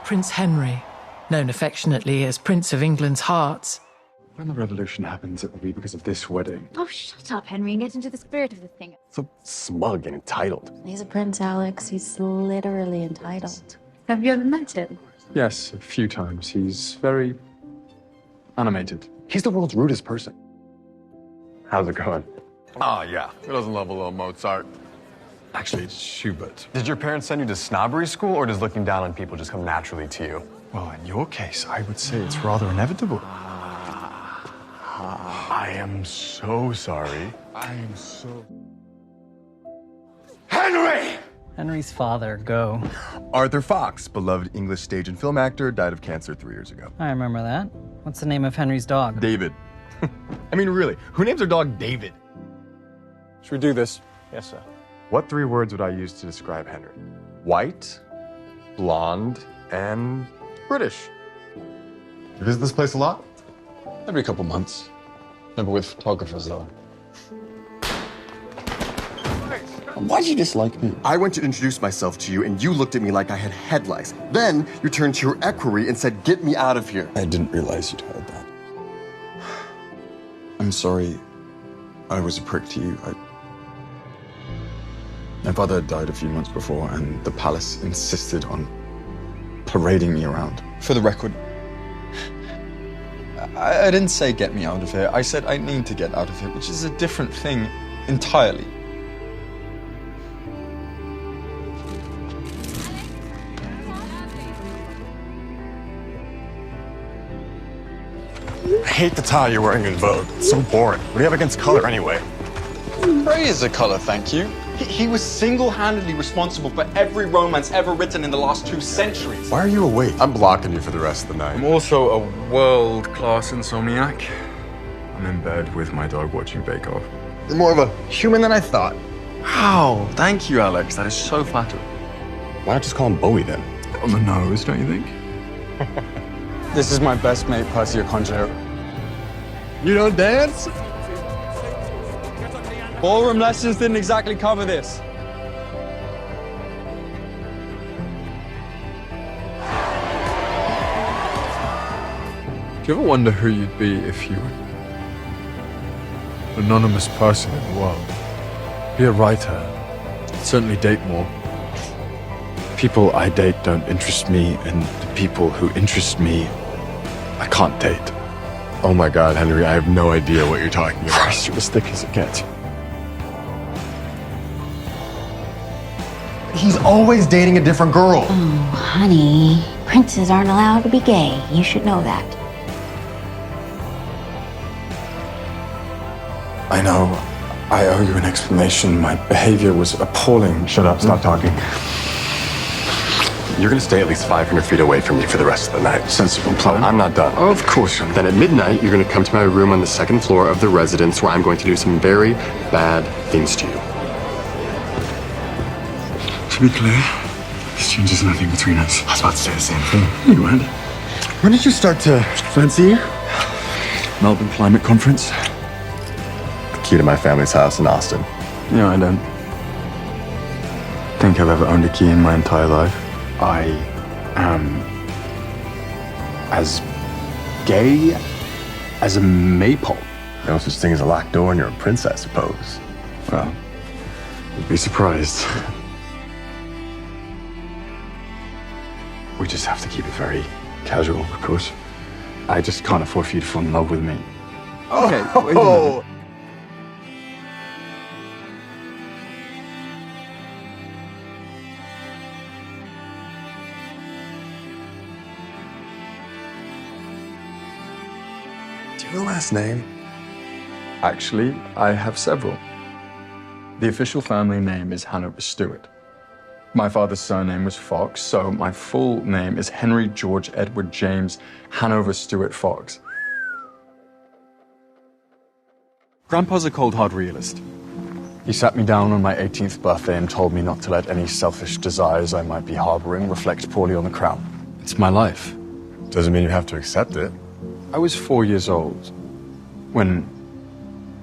Prince Henry, known affectionately as Prince of England's Hearts. When the revolution happens, it will be because of this wedding. Oh, shut up, Henry, and get into the spirit of the thing. So smug and entitled. He's a prince, Alex. He's literally entitled. Have you ever met him? Yes, a few times. He's very animated. He's the world's rudest person. How's it going? Oh, yeah. Who doesn't love a little Mozart? Actually, it's Schubert. Did your parents send you to snobbery school, or does looking down on people just come naturally to you? Well, in your case, I would say it's rather inevitable. I am so sorry. I am so... Henry! Henry's father, go. Arthur Fox, beloved English stage and film actor, died of cancer 3 years ago. I remember that. What's the name of Henry's dog? David. I mean, really, who names their dog David? Should we do this? Yes, sir. What 3 words would I use to describe Henry? White, blonde, and British. You visit this place a lot? Every couple months. Never with photographers, though. Why'd you dislike me? I went to introduce myself to you, and you looked at me like I had head lice. Then you turned to your equerry and said, "Get me out of here." I didn't realize you'd heard that. I'm sorry I was a prick to you. My father had died a few months before, and the palace insisted on parading me around. For the record, I didn't say get me out of here. I said I need to get out of here, which is a different thing entirely. I hate the tie you're wearing in Vogue. It's so boring. What do you have against color, anyway? Gray is a color, thank you. He was single-handedly responsible for every romance ever written in the last 2 centuries. Why are you awake? I'm blocking you for the rest of the night. I'm also a world-class insomniac. I'm in bed with my dog watching Bake Off. You're more of a human than I thought. Wow, thank you, Alex. That is so flattering. Why not just call him Bowie then? On the nose, don't you think? This is my best mate, Percy Conjero. You don't dance? Ballroom lessons didn't exactly cover this. Do you ever wonder who you'd be if you were an anonymous person in the world? Be a writer, certainly date more. People I date don't interest me, and the people who interest me, I can't date. Oh my God, Henry, I have no idea what you're talking about. Christ, you're as thick as it gets. He's always dating a different girl. Oh, honey. Princes aren't allowed to be gay. You should know that. I know. I owe you an explanation. My behavior was appalling. Shut up, stop talking. You're gonna stay at least 500 feet away from me for the rest of the night. Sensible plan. I'm not done. Of course you're not. Then at midnight, you're gonna come to my room on the 2nd floor of the residence where I'm going to do some very bad things to you. To be clear, this changes nothing between us. I was about to say the same thing. You went. When did you start to fancy? Melbourne Climate Conference? The key to my family's house in Austin. No, I don't think I've ever owned a key in my entire life. I am as gay as a maypole. No such thing as a locked door and you're a prince, I suppose. Well, you'd be surprised. We just have to keep it very casual, of course. I just can't afford for you to fall in love with me. Okay, wait a minute. Do you have a last name? Actually, I have several. The official family name is Hanover Stewart. My father's surname was Fox, so my full name is Henry George Edward James Hanover Stewart Fox. Grandpa's a cold, hard realist. He sat me down on my 18th birthday and told me not to let any selfish desires I might be harboring reflect poorly on the crown. It's my life. Doesn't mean you have to accept it. I was 4 years old when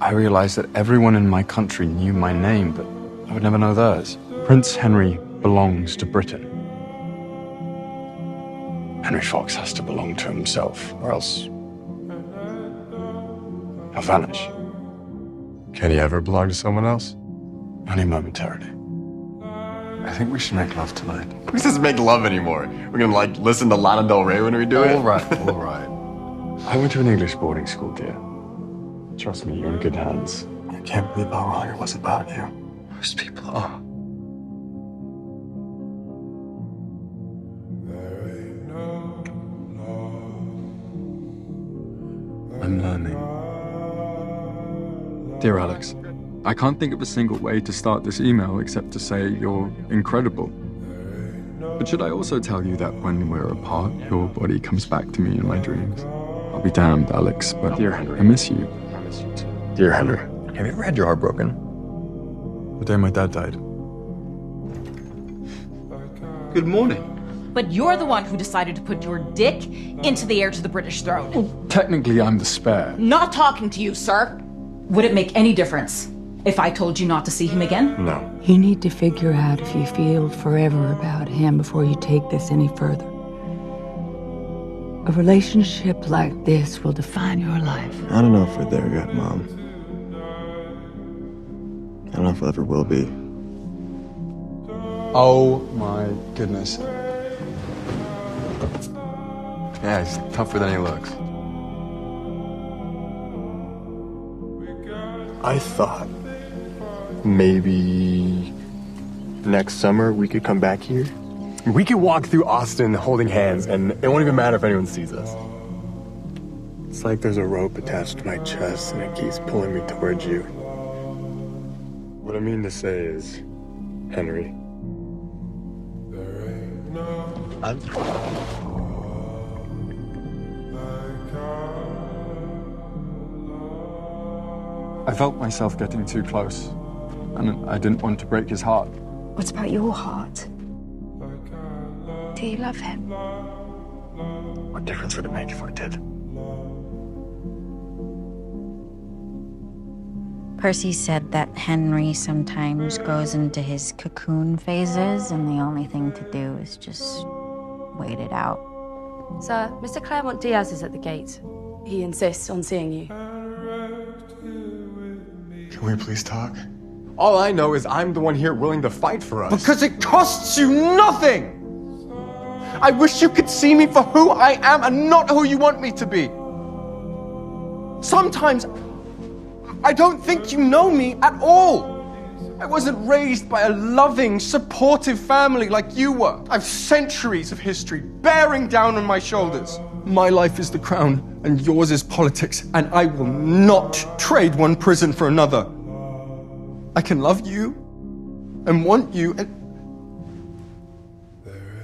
I realized that everyone in my country knew my name, but I would never know theirs. Prince Henry belongs to Britain. Henry Fox has to belong to himself, or else he'll vanish. Can he ever belong to someone else? Only momentarily. I think we should make love tonight. Who says make love anymore? We're gonna like listen to Lana Del Rey when we do it? All right. I went to an English boarding school, dear. Trust me, you're in good hands. I can't believe how wrong it was about you. Most people are. I'm learning. Dear Alex, I can't think of a single way to start this email except to say you're incredible. But should I also tell you that when we're apart, your body comes back to me in my dreams? I'll be damned, Alex, but Dear Henry. I miss you. I miss you too. Dear Henry. Have you ever had your heart broken? The day my dad died. Good morning. But you're the one who decided to put your dick into the heir to the British throne. Technically, I'm the spare. Not talking to you, sir. Would it make any difference if I told you not to see him again? No. You need to figure out if you feel forever about him before you take this any further. A relationship like this will define your life. I don't know if we're there yet, Mom. I don't know if we ever will be. Oh my goodness. Yeah, he's tougher than he looks. I thought maybe next summer we could come back here. We could walk through Austin holding hands, and it won't even matter if anyone sees us. It's like there's a rope attached to my chest and it keeps pulling me towards you. What I mean to say is, Henry, I felt myself getting too close, and I didn't want to break his heart. What about your heart? Do you love him? what difference would it make if I did? Percy said that Henry sometimes goes into his cocoon phases, and the only thing to do is just wait it out. Sir, Mr. Claremont Diaz is at the gate. He insists on seeing you. Can we please talk? All I know is I'm the one here willing to fight for us. Because it costs you nothing! I wish you could see me for who I am and not who you want me to be. Sometimes, I don't think you know me at all. I wasn't raised by a loving, supportive family like you were. I've centuries of history bearing down on my shoulders. My life is the crown, and yours is politics, and I will not trade one prison for another. I can love you and want you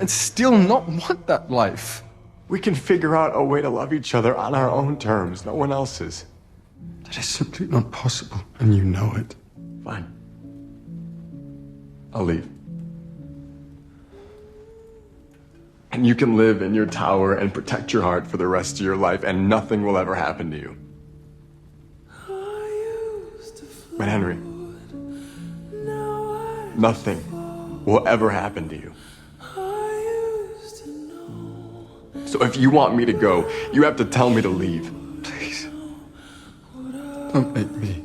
and still not want that life. We can figure out a way to love each other on our own terms, no one else's. That is simply not possible, and you know it. Fine. I'll leave. And you can live in your tower and protect your heart for the rest of your life, and nothing will ever happen to you. But Henry, nothing will ever happen to you. So if you want me to go, you have to tell me to leave. Please. Don't make me.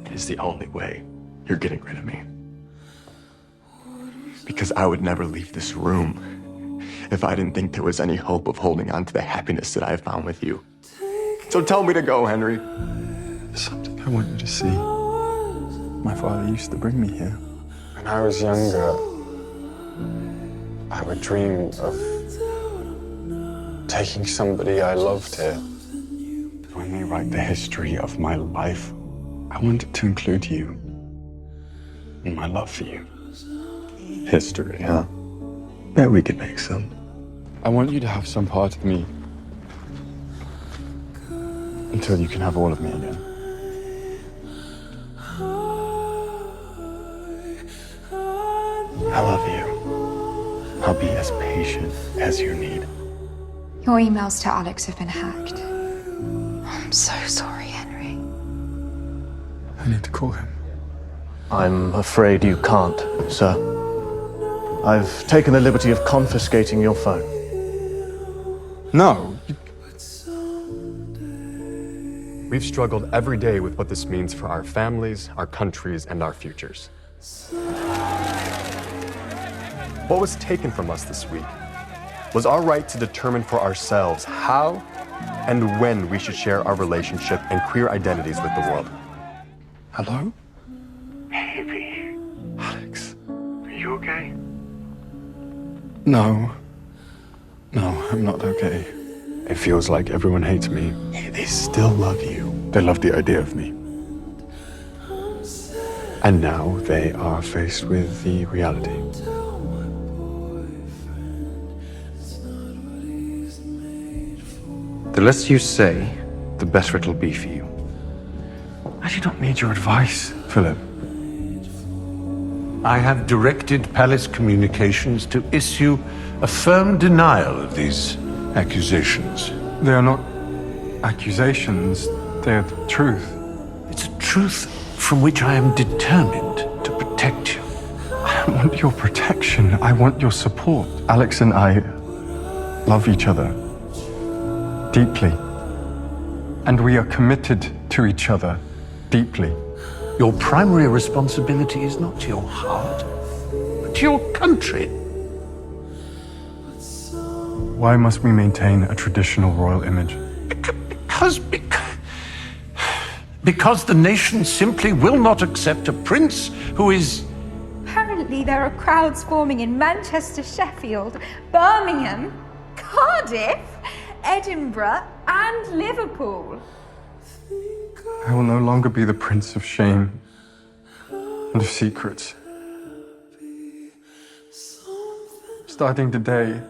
It is the only way you're getting rid of me. Because I would never leave this room if I didn't think there was any hope of holding on to the happiness that I have found with you. So tell me to go, Henry. There's something I want you to see. My father used to bring me here. When I was younger, I would dream of taking somebody I loved here. When we write the history of my life, I wanted to include you and my love for you. History, huh? Bet we could make some. I want you to have some part of me until you can have all of me again. I love you. I'll be as patient as you need. Your emails to Alex have been hacked. I'm so sorry, Henry. I need to call him. I'm afraid you can't, sir. I've taken the liberty of confiscating your phone. No. We've struggled every day with what this means for our families, our countries, and our futures. What was taken from us this week was our right to determine for ourselves how and when we should share our relationship and queer identities with the world. Hello? Baby. Alex. Are you okay? No. No, I'm not okay. It feels like everyone hates me. They still love you. They love the idea of me. And now they are faced with the reality. The less you say, the better it'll be for you. I do not need your advice, Philip. I have directed Palace Communications to issue a firm denial of these accusations. They are not accusations, they are the truth. It's a truth from which I am determined to protect you. I don't want your protection, I want your support. Alex and I love each other deeply. And we are committed to each other deeply. Your primary responsibility is not to your heart, but to your country. Why must we maintain a traditional royal image? Because the nation simply will not accept a prince who is... Apparently, there are crowds forming in Manchester, Sheffield, Birmingham, Cardiff, Edinburgh, and Liverpool. I will no longer be the prince of shame and of secrets. Starting today,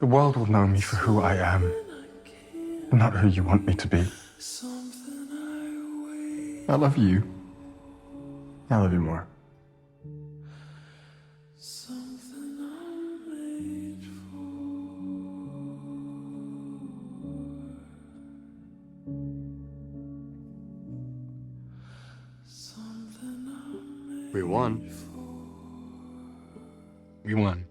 the world will know me for who I am, and not who you want me to be. I love you. I love you more. We won. We won.